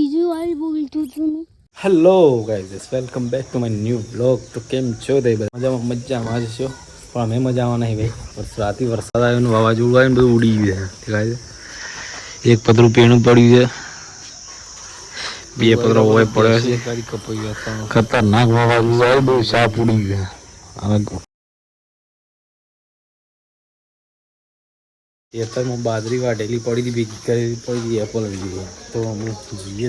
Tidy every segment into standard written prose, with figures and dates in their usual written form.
બીજું વાર બોલતું હતું ને. Hello guys, welcome back to my new blog. તો કેમ છો તે બધા? મજામાં જ છો, પણ અમે મજામાં નહીં ભાઈ. રાતે વરસાદ આવ્યો ને વાવાઝોડું આવ્યું ને બધું ઉડી ગયું છે. એક પતરું પીણું પડ્યું છે, બે પતરા ઓય પડ્યા છે. ખતરનાક વાવાઝોડું આવ્યું, બહુ સાપ ઉડી ગયું. હવે ખેતરમાં બાજરી વાટેલી પડી હતી, ભેગી કરેલી પડી હતી, એપલ લીધી. તો અમે જોઈએ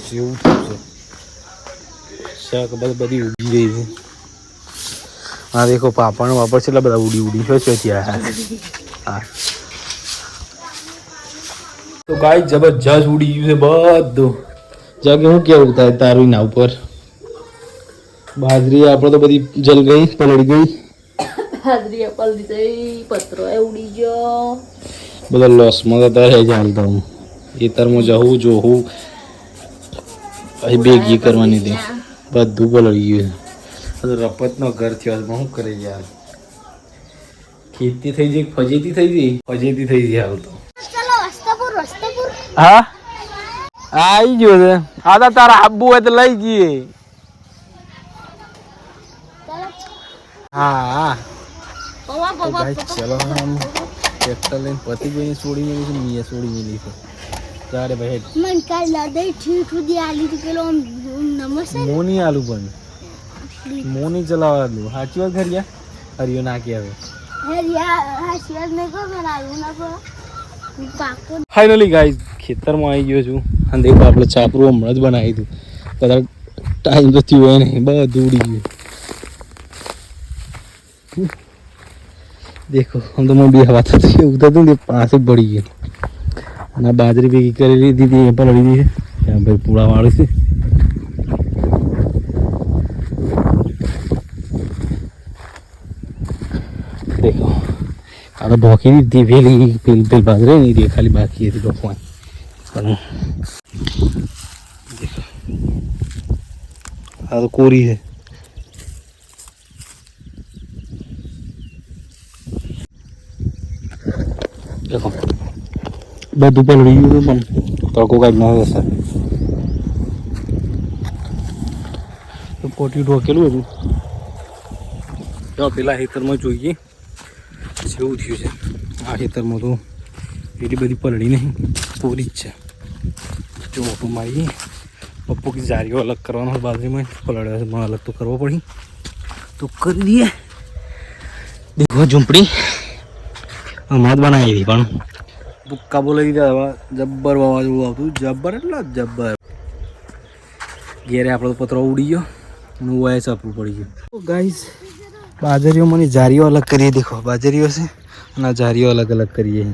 જેવું થયું છે. શાક બધી ઉડી ગઈ છે. હા દેખો, પાપડ વાપર છે એટલે બધા ઉડી છે ત્યાં. હા તો ગાય જબરજસ્ત ઉડી ગયું છે બધું. જાગે હું કેવું થાય તારું ના ઉપર? બાજરી આપણે તો બધી જલ ગઈ, પલળી ગઈ. હાજરી પલળી ગઈ, પતરો એ ઉડી ગયો. બધા લોસમાં જતા રહે છે હાલ તો. ખેતરમાં જવું જોવું પછી ભેગી કરવાની હતી, બધું પલળી ગયું. રપતનો ઘર થયો, શું કરે યાર? ખેતી થઈ ગઈ, ફજેતી થઈ ગઈ, ફજેતી થઈ ગઈ હાલ તો. હા આવી ગયો છે. આ તો તારા આબુ હોય તો લઈ જઈએ. હા ચલો, ટ્રેક્ટર લઈને પતિ ગઈ છોડી મેલી છે, મેં છોડી મેલી છે. ત્યારે ભાઈ મન કાલ લાદે ઠીક સુધી આલી તો પેલો નમસ્તે મોની આલુ પણ મોની ચલાવવા દઉં. સાચી વાત ખરી? હરિયો નાખી આવે. ફાઇનલી ગાઈઝ ખેતરમાં આવી ગયો છું અને દેખો આપણે ચાપરું હમણાં જ બનાવી હતું. કદાચ ટાઈમ તો થયો હોય નહીં, બધું ઉડી ગયું. દેખો આમ તો બે હવા થતી એવું થતું ને, પાસે પડી ગયું. અને બાજરી ભેગી કરી લીધી હતી, એ પણ લડી દીધી. ત્યાં ભાઈ પૂળા વાળું છે. દેખો આ તો ઢોકી દીધી પેલી પેલી બાજરી નહીં રહી, ખાલી બાકી હતી ઢોકવાની. પણ દેખો આ તો કોરી છે. દેખો બધું પલળી ગયું પણ તડકો કાંઈ ના હશે. તો પોટી ઢોકેલું હતું. પેલા ખેતરમાં જોઈએ જેવું થયું છે. આ ખેતરમાં તો એટલી બધી પલળી નહીં, પૂરી જ છે. જો મોટું મારી પપ્પુ की જારીઓ અલગ કરવાનો બાજરીમાં પલળ્યો છે, પણ અલગ તો કરવો પડી. તો કરી દઈએ. દેખો ઝૂંપડી હમણાં જ બનાવી હતી, પણ ભૂક્કા બોલાવી દીધા. જબ્બર વાવાઝોડું આવતું, જબ્બર એટલે જબ્બર. ઘેરે આપણો પતરો ઉડી ગયો અને વાય સાપરું પડી ગયું. ગાઈઝ બાજરીઓ મને જારીઓ અલગ કરીએ. દેખો બાજરીઓ છે અને જારીઓ અલગ અલગ કરીએ.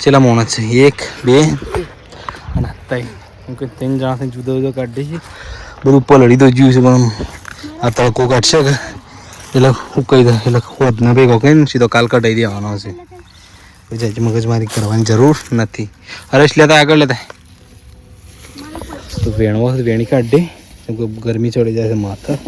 છેલ્લા મોણસ છે 1 2 અને 3. હું કે 3 જણાથી જુદો જુદો કાઢી છે. બધું પલળી તો જ્યું છે, પણ આ તડકો કાઢશે કે એટલે હું કહી દઉં એટલે ખોદને ભેગો કહીને સીધો કાલ કઢાઈ દેવાનો હશે. પછી મગજમારી કરવાની જરૂર નથી. હરેશ લેતા આગળ લેતા તો વેણવો વેણી કાઢી દે, ગરમી ચડી જાય છે માથા.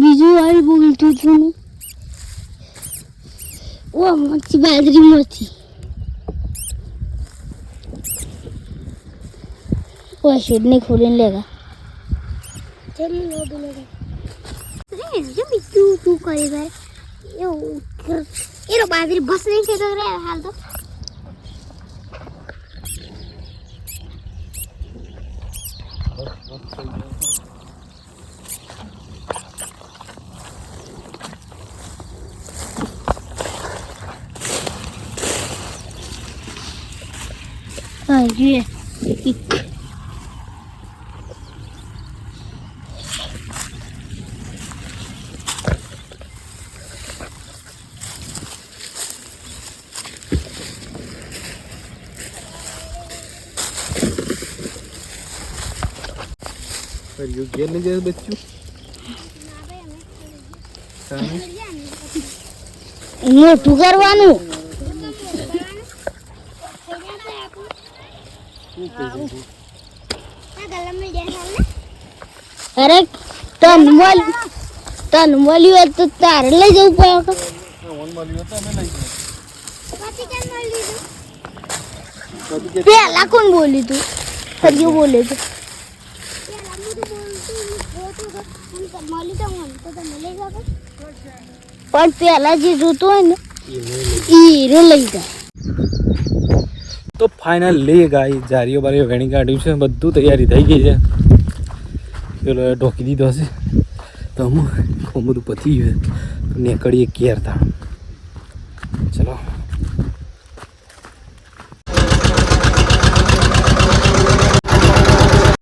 બીજું વાર બોલતું હતું ને. ઓ મચ્છી બાજરી માંથી ઓ શેડ ને ખોલીને લેગા. ચલ લો બોલેગા રે જે બીજું તું કરી ભાઈ એવું એરો બાજરી બસ નહીં છે તો રે હાલ તો ये पर यू गेल नहीं जाए बच्चू મોટું કરવાનું. અરે તન મળ્યું તો તારે લઈ જવું પડે. પછી કેમ મળી લીધું પેલા કોણ બોલ્યું તું હજુ બોલે તો પેલા હું તો બોલતું મળી તો હું તો તમે લઈ જાવ પણ પેલા જે જોતું હોય ને હીરો લઈ જાય. તો ફાઇનલી ગાય જારીઓ બારીઓ ઘણી કાઢ્યું છે, બધું તૈયારી થઈ ગઈ છે. પેલો ઢોકી દીધો હશે તો અમુક બધું પતી ગયું. નીકળીએ કેર તા